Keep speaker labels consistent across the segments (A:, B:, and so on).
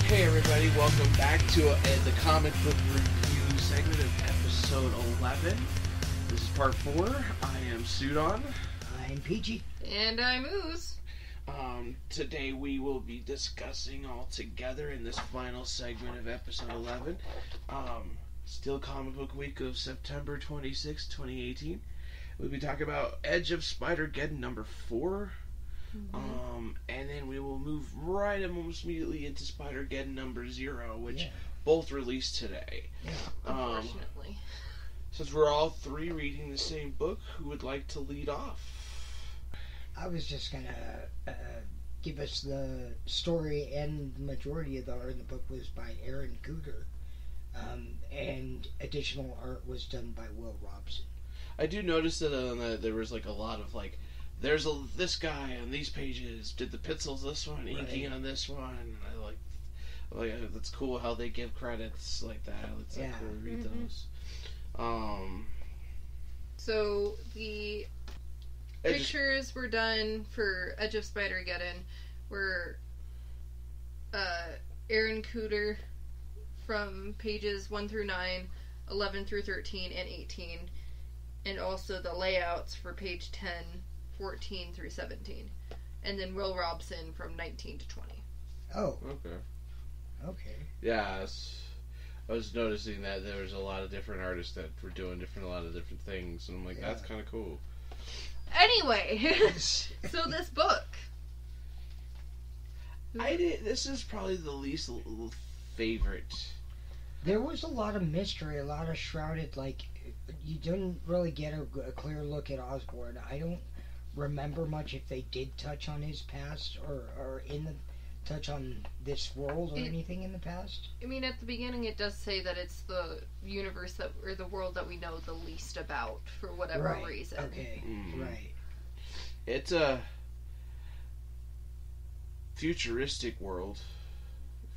A: Hey everybody, welcome back to the comic book review segment of episode 11. This is part 4. I am Sudon.
B: I'm Peachy.
C: And I'm Ooze.
A: Today we will be discussing all together in this final segment of episode 11. Still comic book week of September 26, 2018. We'll be talking about Edge of Spider-Geddon number 4. And then we will move right almost immediately into Spider-Geddon number 0, which both released today.
B: Yeah.
C: Unfortunately.
A: Since we're all three reading the same book, who would like to lead off?
B: I was just going to give us the story, and the majority of the art in the book was by Aaron Cooter. And additional art was done by Will Robson.
A: I do notice that there was like a lot of like, there's this guy on these pages, did the pencils this one, inking on this one. I like that's cool how they give credits like that. It's like cool to read those.
C: So the pictures were done for Edge of Spider-Geddon were Aaron Cooter from pages 1 through 9, 11 through 13, and 18, and also the layouts for page 10, 14 through 17, and then Will Robson from 19 to 20.
B: Oh.
A: Okay. Yeah, I was noticing that there was a lot of different artists that were doing a lot of different things, and I'm like, that's kind of cool.
C: Anyway, so this book.
A: This is probably the least favorite.
B: There was a lot of mystery, a lot of shrouded, like, you didn't really get a clear look at Osborn. I don't remember much if they did touch on his past or touch on this world or anything in the past.
C: I mean, at the beginning it does say that it's the universe or the world that we know the least about for whatever reason.
B: Okay, right.
A: It's a futuristic world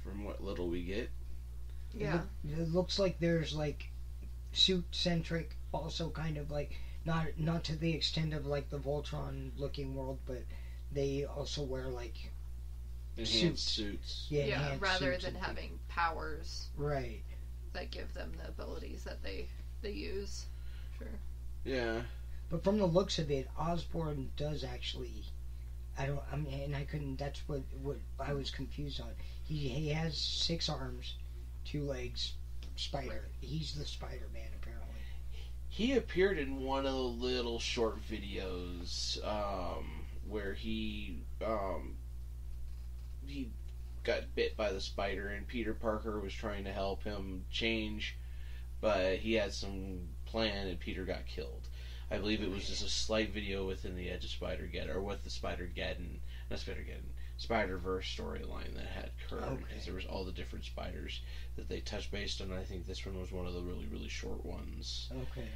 A: from what little we get.
C: Yeah.
B: It looks like there's like suit-centric, also kind of like not to the extent of like the Voltron-looking world, but they also wear like
A: enhanced suits.
C: Yeah, rather than having powers.
B: Right.
C: That give them the abilities that they use. Sure.
A: Yeah.
B: But from the looks of it, Osborn does actually. That's what I was confused on. He has 6 arms, 2 legs, spider. Right. He's the Spider-Man, apparently.
A: He appeared in one of the little short videos where he got bit by the spider, and Peter Parker was trying to help him change, but he had some plan, and Peter got killed. I believe it was just a slight video within the Edge of Spider-Geddon, or with the Spider-Verse storyline that had occurred, because there was all the different spiders that they touched based on. I think this one was one of the really, really short ones.
B: Okay.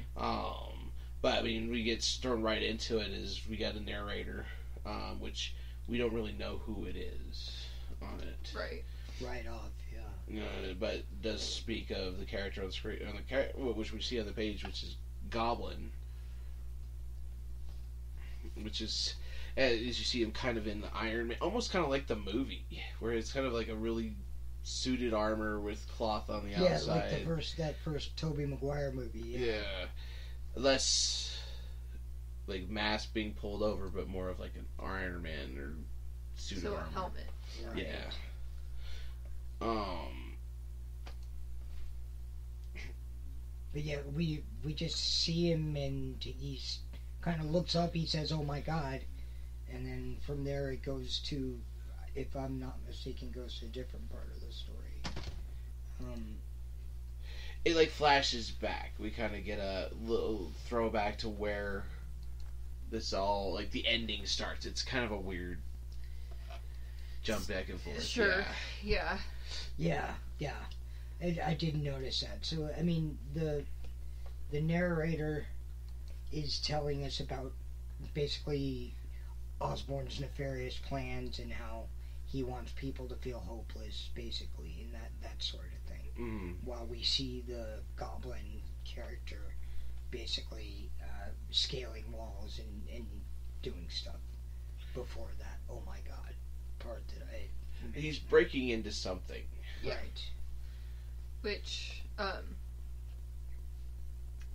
A: But I mean, we get thrown right into it. Is we got a narrator, which we don't really know who it is on it.
C: Right.
B: Right off, yeah.
A: But does speak of the character on the screen, which we see on the page, which is Goblin. Which is, as you see him kind of in the Iron Man, almost kind of like the movie, where it's kind of like a really suited armor with cloth on the outside.
B: Yeah, like that first Tobey Maguire movie.
A: Yeah. Less like mask being pulled over, but more of like an Iron Man or suit of armor.
C: So a helmet.
A: Right. Yeah.
B: But yeah, we just see him, and he's kind of looks up, he says, "Oh my God," and then from there it goes to, if I'm not mistaken, goes to a different part of the story.
A: It like flashes back. We kind of get a little throwback to where this all, like, the ending starts. It's kind of a weird jump back and forth.
C: Sure. Yeah.
B: I didn't notice that. So I mean, the narrator is telling us about basically Osborn's nefarious plans and how he wants people to feel hopeless, basically, and that sort of thing.
A: Mm-hmm.
B: While we see the Goblin character basically scaling walls and doing stuff before that, oh my God, part that I mentioned.
A: He's breaking into something.
C: Yeah.
B: Right.
C: Which,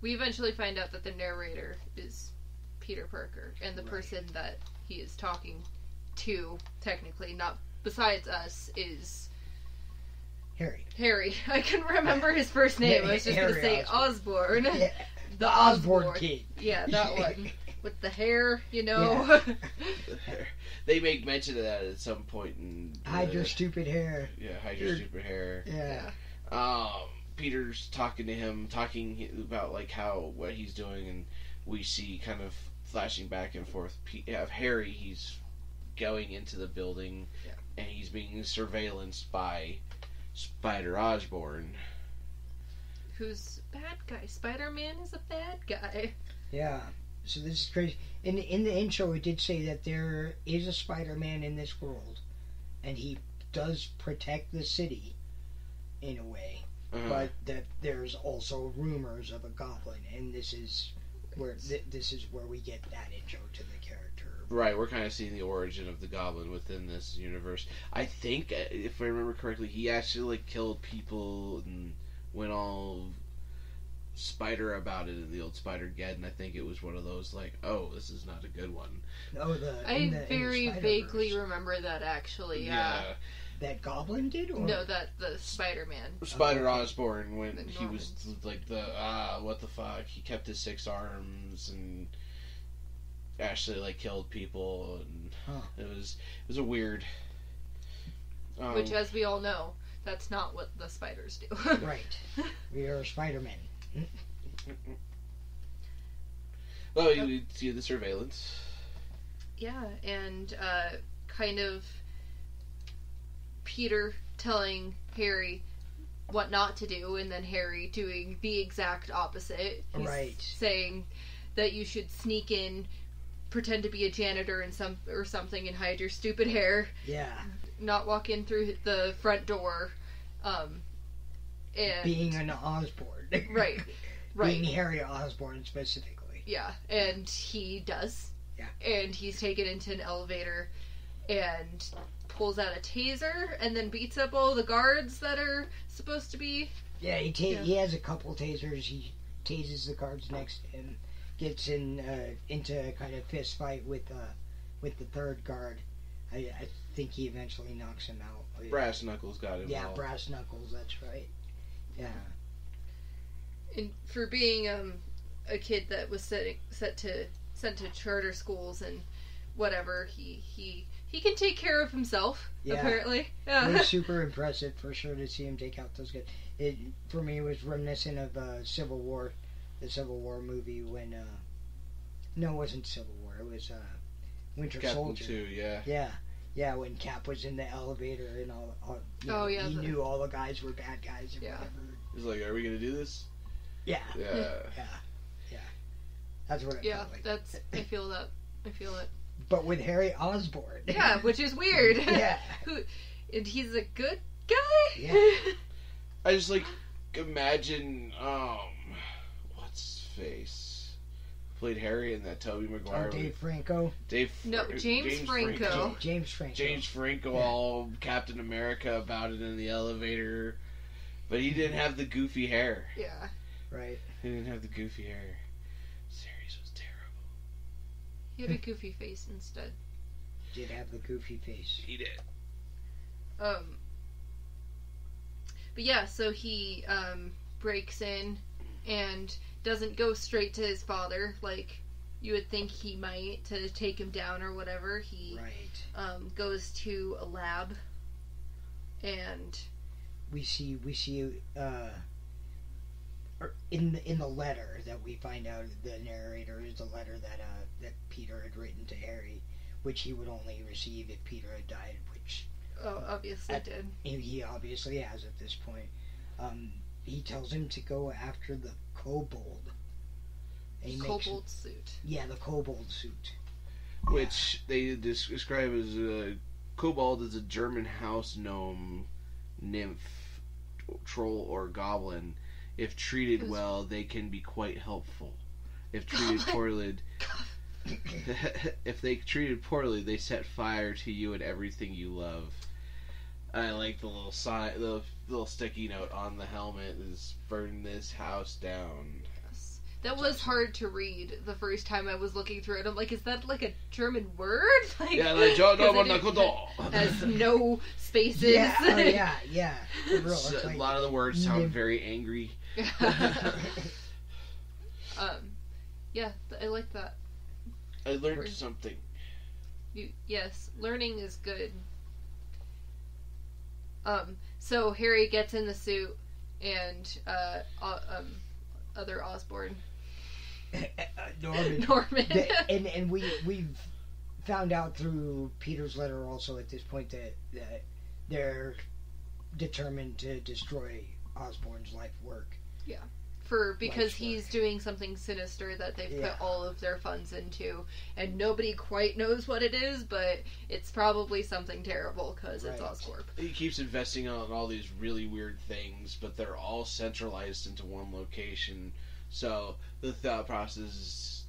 C: we eventually find out that the narrator is Peter Parker, and the person that he is talking to, technically, not besides us, is Harry. I couldn't remember his first name. I was just going to say Osborn.
B: Yeah.
C: The
B: Osborn kid.
C: Yeah, that one. With the hair, you know.
A: The hair. They make mention of that at some point in...
B: hide your stupid hair.
A: Yeah, hide your stupid hair.
B: Yeah.
A: Peter's talking to him, talking about like what he's doing, and we see kind of flashing back and forth. Of Harry, he's going into the building, and he's being surveillanced by Spider Osborn,
C: who's a bad guy. Spider-Man is a bad guy.
B: Yeah. So this is crazy. In the intro, it did say that there is a Spider-Man in this world, and he does protect the city in a way. But that there's also rumors of a goblin, and this is where we get that intro to the character.
A: Right, we're kind of seeing the origin of the goblin within this universe. I think, if I remember correctly, he actually like killed people and went all spider about it in the old Spider-Geddon. I think it was one of those like, oh, this is not a good one.
B: Oh,
C: I very vaguely remember that actually.
A: Yeah.
B: That goblin did? Or?
C: No, that the Spider-Man.
A: Spider Osborn, when he was like what the fuck? He kept his 6 arms and actually like killed people, and it was a weird.
C: Which, as we all know, that's not what the spiders do.
B: Right. We are Spider-Men.
A: Well, you see the surveillance.
C: Yeah, and kind of Peter telling Harry what not to do, and then Harry doing the exact opposite. He's saying that you should sneak in, pretend to be a janitor or something, and hide your stupid hair.
B: Yeah.
C: Not walk in through the front door. And
B: being an Osborn.
C: Right.
B: Being Harry Osborn specifically.
C: Yeah, and he does.
B: Yeah. And
C: he's taken into an elevator and pulls out a taser and then beats up all the guards that are supposed to be...
B: Yeah, he has a couple tasers. He tases the guards next to him. Gets into a kind of fist fight with the third guard. I think he eventually knocks him out.
A: Brass Knuckles got him.
B: Yeah, Brass Knuckles, that's right. Yeah.
C: And for being a kid that was sent to charter schools and whatever, he can take care of himself, apparently. Yeah.
B: It was super impressive for sure to see him take out those guys. For me, it was reminiscent of Civil War, the Civil War movie when... no, it wasn't Civil War. It was Winter Soldier.
A: 2, yeah.
B: Yeah. Yeah, when Cap was in the elevator and all he knew all the guys were bad guys or whatever.
A: He's like, are we going to do this?
B: Yeah.
A: Yeah.
B: Yeah. That's what it felt like.
C: I feel that.
B: But with Harry Osborn.
C: Yeah, which is weird.
B: Yeah.
C: And he's a good guy?
B: Yeah.
A: I just, like, imagine, what's his face? Played Harry in that Tobey Maguire.
B: Dave Franco.
A: James
C: Franco.
B: James Franco.
A: James Franco, all Captain America about it in the elevator. But he didn't have the goofy hair.
C: Yeah.
B: Right.
A: He didn't have the goofy hair. Series was terrible.
C: He had a goofy face instead.
B: Did have the goofy face.
A: He did.
C: But yeah, so he breaks in and doesn't go straight to his father like you would think he might to take him down or whatever. He goes to a lab, and
B: we see in the letter that we find out the narrator is the letter that Peter had written to Harry, which he would only receive if Peter had died, which
C: obviously did.
B: He obviously has at this point. He tells him to go after the kobold.
C: Kobold suit.
B: Yeah, the kobold suit.
A: Which they describe as a kobold is a German house gnome, nymph, troll, or goblin. If treated well, they can be quite helpful. If treated poorly, if they treated poorly, they set fire to you and everything you love. I like the little sign, the little sticky note on the helmet is "Burn this house down."
C: Yes. That was hard to read the first time I was looking through it. I'm like, is that like a German word? Like,
A: Yeah, like "Joe
C: has no spaces.
B: Yeah, yeah. For real,
A: So,
B: it's
A: a
B: like,
A: lot of the words sound very angry.
C: Yeah, I like that.
A: I learned something.
C: Yes, learning is good. So Harry gets in the suit, and other Osborn, Norman,
B: and we've found out through Peter's letter also at this point that they're determined to destroy Osborn's life work.
C: Yeah. Because he's doing something sinister that they've put all of their funds into, and nobody quite knows what it is, but it's probably something terrible because it's Oscorp.
A: He keeps investing on all these really weird things, but they're all centralized into one location. So the thought process is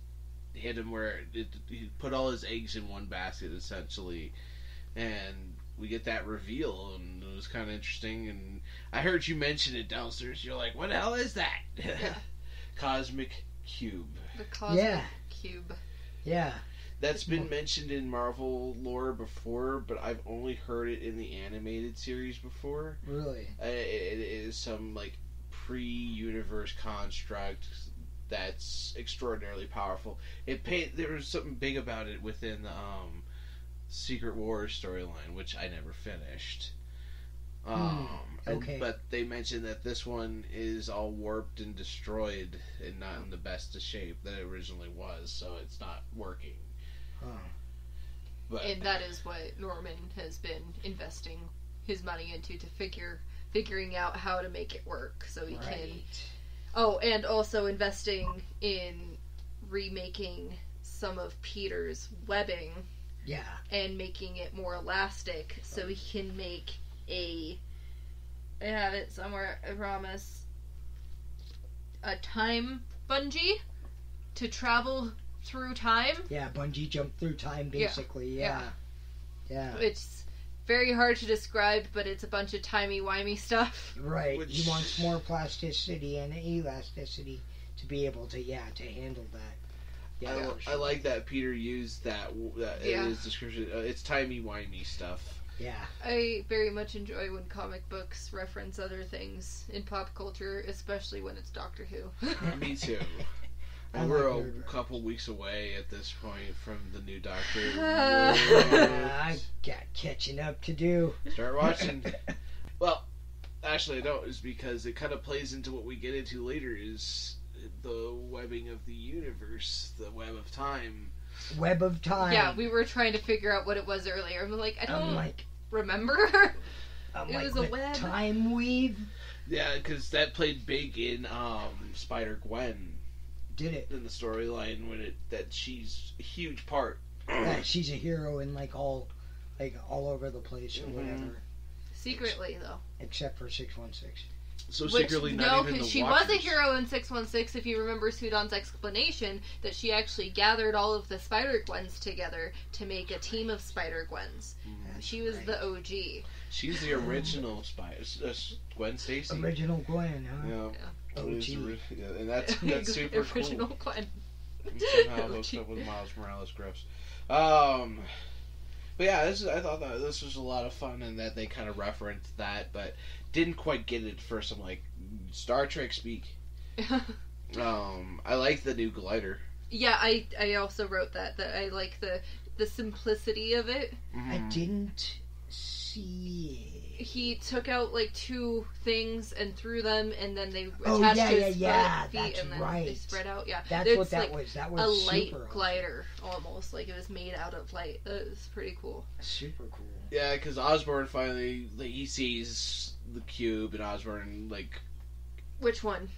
A: hit him where he put all his eggs in one basket, essentially, and we get that reveal, and it was kind of interesting. And I heard you mention it downstairs. You're like, "What the hell is that?"
C: Yeah.
A: Cosmic Cube.
C: The Cosmic Cube.
B: Yeah.
A: That's been mentioned in Marvel lore before, but I've only heard it in the animated series before.
B: Really?
A: It is some like pre-universe construct that's extraordinarily powerful. There was something big about it within the Secret Wars storyline, which I never finished.
B: Okay.
A: But they mentioned that this one is all warped and destroyed and not in the best of shape that it originally was, so it's not working. But,
C: and that is what Norman has been investing his money into, to figuring out how to make it work so he can... Oh, and also investing in remaking some of Peter's webbing.
B: Yeah.
C: And making it more elastic so he can make I have it somewhere, I promise, a time bungee to travel through time.
B: Yeah, bungee jump through time, basically. Yeah.
C: It's very hard to describe, but it's a bunch of timey-wimey stuff.
B: Right. He wants more plasticity and elasticity to be able to handle that. Yeah,
A: I like that Peter used that in his description. It's timey-wimey stuff.
B: Yeah.
C: I very much enjoy when comic books reference other things in pop culture, especially when it's Doctor Who.
A: Me too. And we're a couple weeks away at this point from the new Doctor.
B: I got catching up to do.
A: Start watching. Well, actually I don't, is because it kind of plays into what we get into later, is the webbing of the universe, the web of time.
B: Web of time.
C: Yeah, we were trying to figure out what it was earlier. I'm like, I don't remember. It was a web.
B: Time weave.
A: Yeah, because that played big in Spider-Gwen.
B: Did it?
A: In the storyline, that she's a huge part.
B: Yeah, she's a hero in all over the place or whatever.
C: Secretly, though.
B: Except for 616.
A: So secretly, not even the
C: she
A: Watchers.
C: was a hero in 616. If you remember Sudan's explanation, that she actually gathered all of the Spider-Gwens together to make a team of Spider-Gwens. She was the OG.
A: She's the original Gwen Stacy.
B: Original Gwen, huh?
A: Yeah.
B: OG.
A: And that's super
C: original
A: cool.
C: Gwen.
A: And somehow hooked up with Miles Morales. Gross. But yeah, I thought that this was a lot of fun, and that they kind of referenced that, but didn't quite get it for some Star Trek speak. I like the new glider.
C: Yeah, I also wrote that I like the simplicity of it.
B: I didn't see it.
C: He took out two things and threw them, and then they attached his feet,
B: that's
C: and then they spread out. Yeah,
B: that's what that was. That was
C: a light
B: super
C: glider, almost like it was made out of light. That was pretty cool.
B: Super cool.
A: Yeah, because Osborn finally he sees the cube, and Osborn
C: Which one?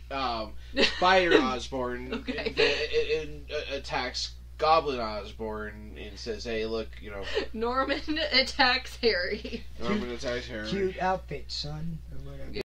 A: Spider Osborn
C: Okay.
A: attacks Goblin Osborn and says, "Hey, look,
C: Norman attacks Harry.
A: Norman attacks Harry.
B: Cute outfit, son." Or whatever.